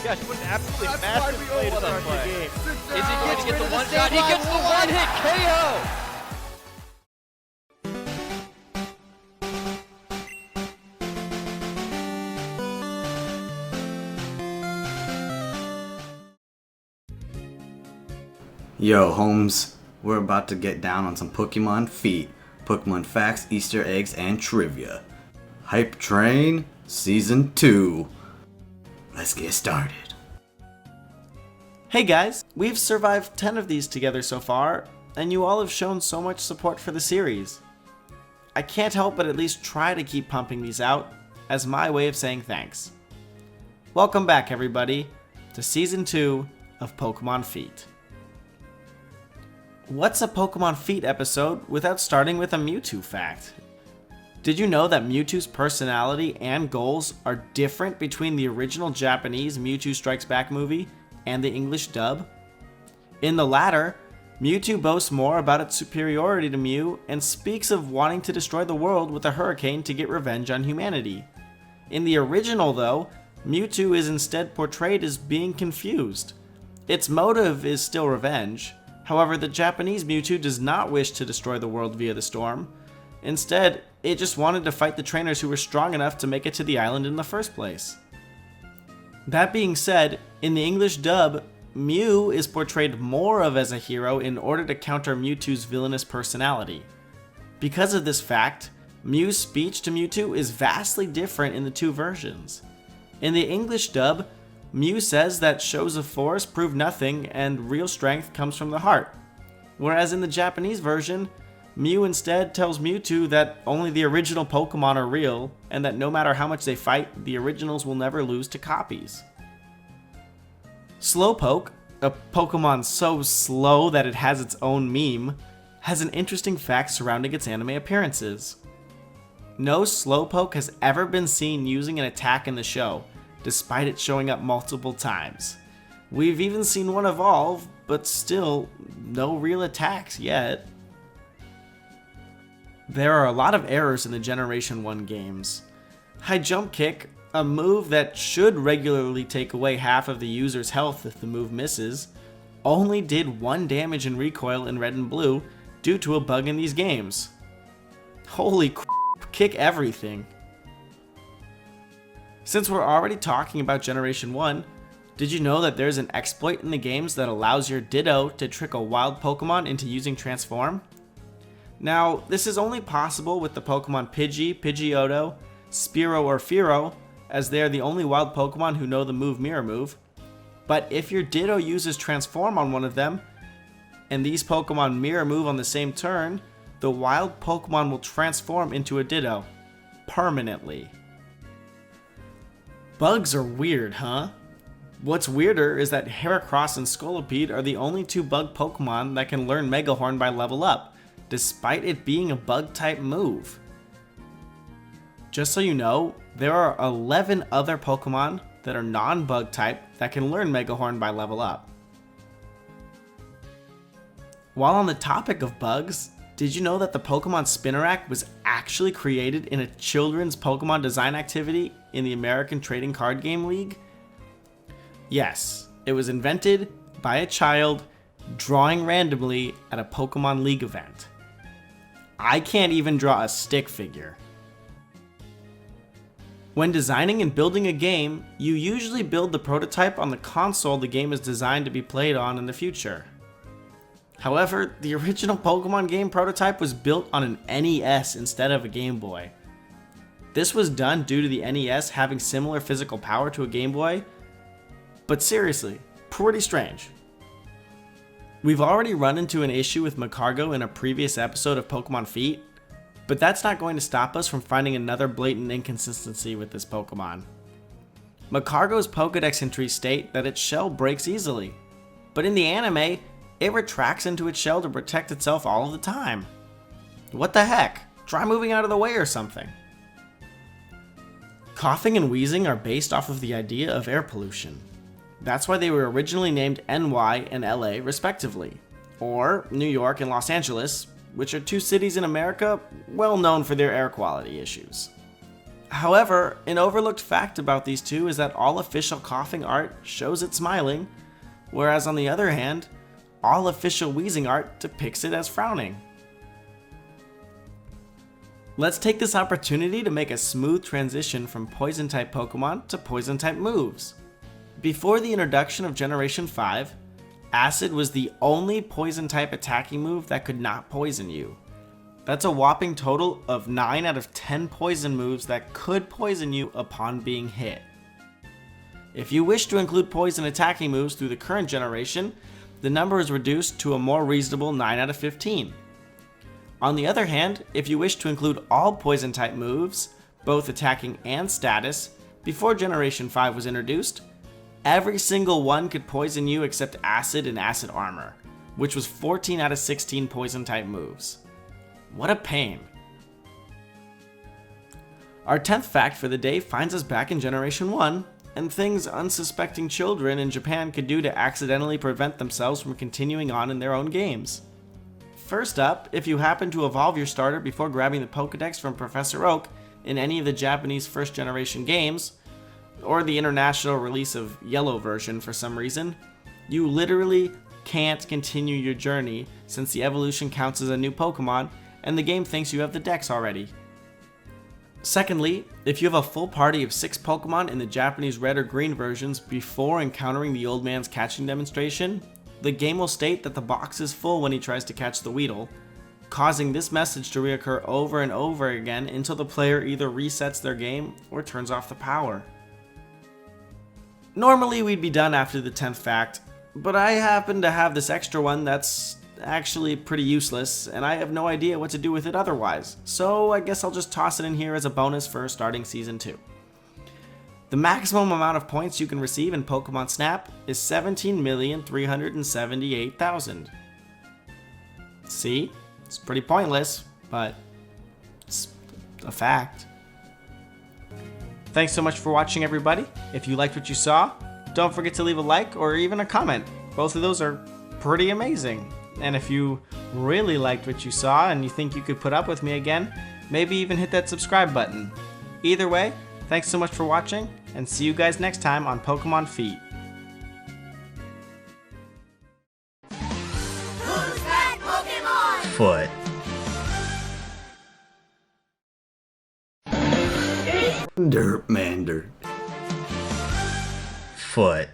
gosh, what an absolutely That's massive why we play to all start the love game. Sit Is he down. going to get the Win one the shot? He save gets the by one hit KO! Yo, Holmes, we're about to get down on some Pokemon feet, Pokemon facts, Easter eggs, and trivia. Hype Train Season 2. Let's get started. Hey guys, we've survived 10 of these together so far, and you all have shown so much support for the series. I can't help but at least try to keep pumping these out as my way of saying thanks. Welcome back everybody to Season 2 of Pokemon Feet. What's a Pokemon Feet episode without starting with a Mewtwo fact? Did you know that Mewtwo's personality and goals are different between the original Japanese Mewtwo Strikes Back movie and the English dub? In the latter, Mewtwo boasts more about its superiority to Mew and speaks of wanting to destroy the world with a hurricane to get revenge on humanity. In the original though, Mewtwo is instead portrayed as being confused. Its motive is still revenge. However, the Japanese Mewtwo does not wish to destroy the world via the storm. Instead, it just wanted to fight the trainers who were strong enough to make it to the island in the first place. That being said, in the English dub, Mew is portrayed more of as a hero in order to counter Mewtwo's villainous personality. Because of this fact, Mew's speech to Mewtwo is vastly different in the two versions. In the English dub, Mew says that shows of force prove nothing and real strength comes from the heart. Whereas in the Japanese version, Mew instead tells Mewtwo that only the original Pokemon are real and that no matter how much they fight, the originals will never lose to copies. Slowpoke, a Pokemon so slow that it has its own meme, has an interesting fact surrounding its anime appearances. No Slowpoke has ever been seen using an attack in the show, despite it showing up multiple times. We've even seen one evolve, but still, no real attacks yet. There are a lot of errors in the Generation 1 games. High Jump Kick, a move that should regularly take away half of the user's health if the move misses, only did 1 damage in recoil in Red and Blue due to a bug in these games. Holy crap, kick everything. Since we're already talking about Generation 1, did you know that there's an exploit in the games that allows your Ditto to trick a wild Pokemon into using Transform? Now, this is only possible with the Pokemon Pidgey, Pidgeotto, Spearow, or Fearow, as they are the only wild Pokemon who know the move Mirror Move. But if your Ditto uses Transform on one of them, and these Pokemon Mirror Move on the same turn, the wild Pokemon will transform into a Ditto. Permanently. Bugs are weird, huh? What's weirder is that Heracross and Scolipede are the only 2 bug Pokemon that can learn Mega Horn by level up, despite it being a bug-type move. Just so you know, there are 11 other Pokemon that are non-bug type that can learn Mega Horn by level up. While on the topic of bugs, did you know that the Pokemon Spinarak was actually created in a children's Pokemon design activity in the American Trading Card Game League? Yes, it was invented by a child drawing randomly at a Pokemon League event. I can't even draw a stick figure. When designing and building a game, you usually build the prototype on the console the game is designed to be played on in the future. However, the original Pokemon game prototype was built on an NES instead of a Game Boy. This was done due to the NES having similar physical power to a Game Boy, but seriously, pretty strange. We've already run into an issue with Magcargo in a previous episode of Pokemon Feet, but that's not going to stop us from finding another blatant inconsistency with this Pokemon. Magcargo's Pokedex entries state that its shell breaks easily, but in the anime, it retracts into its shell to protect itself all of the time. What the heck? Try moving out of the way or something. Coughing and wheezing are based off of the idea of air pollution. That's why they were originally named NY and LA respectively, or New York and Los Angeles, which are 2 cities in America well known for their air quality issues. However, an overlooked fact about these two is that all official coughing art shows it smiling, whereas on the other hand, all official wheezing art depicts it as frowning. Let's take this opportunity to make a smooth transition from Poison-type Pokemon to Poison-type moves. Before the introduction of Generation 5, Acid was the only Poison-type attacking move that could not poison you. That's a whopping total of 9 out of 10 poison moves that could poison you upon being hit. If you wish to include poison attacking moves through the current generation, the number is reduced to a more reasonable 9 out of 15. On the other hand, if you wish to include all poison type moves, both attacking and status, before Generation 5 was introduced, every single one could poison you except Acid and Acid Armor, which was 14 out of 16 poison type moves. What a pain. Our 10th fact for the day finds us back in Generation 1, and things unsuspecting children in Japan could do to accidentally prevent themselves from continuing on in their own games. First up, if you happen to evolve your starter before grabbing the Pokedex from Professor Oak in any of the Japanese first generation games, or the international release of Yellow version for some reason, you literally can't continue your journey since the evolution counts as a new Pokemon and the game thinks you have the dex already. Secondly, if you have a full party of 6 Pokemon in the Japanese red or green versions before encountering the old man's catching demonstration, the game will state that the box is full when he tries to catch the Weedle, causing this message to reoccur over and over again until the player either resets their game or turns off the power. Normally we'd be done after the 10th fact, but I happen to have this extra one that's actually pretty useless, and I have no idea what to do with it otherwise, so I guess I'll just toss it in here as a bonus for starting Season 2. The maximum amount of points you can receive in Pokemon Snap is 17,378,000. See? It's pretty pointless, but it's a fact. Thanks so much for watching, everybody. If you liked what you saw, don't forget to leave a like or even a comment. Both of those are pretty amazing. And if you really liked what you saw and you think you could put up with me again, maybe even hit that subscribe button. Either way, thanks so much for watching, and see you guys next time on Pokemon Feet. Who's that Pokemon? Foot. Derpmander. Foot.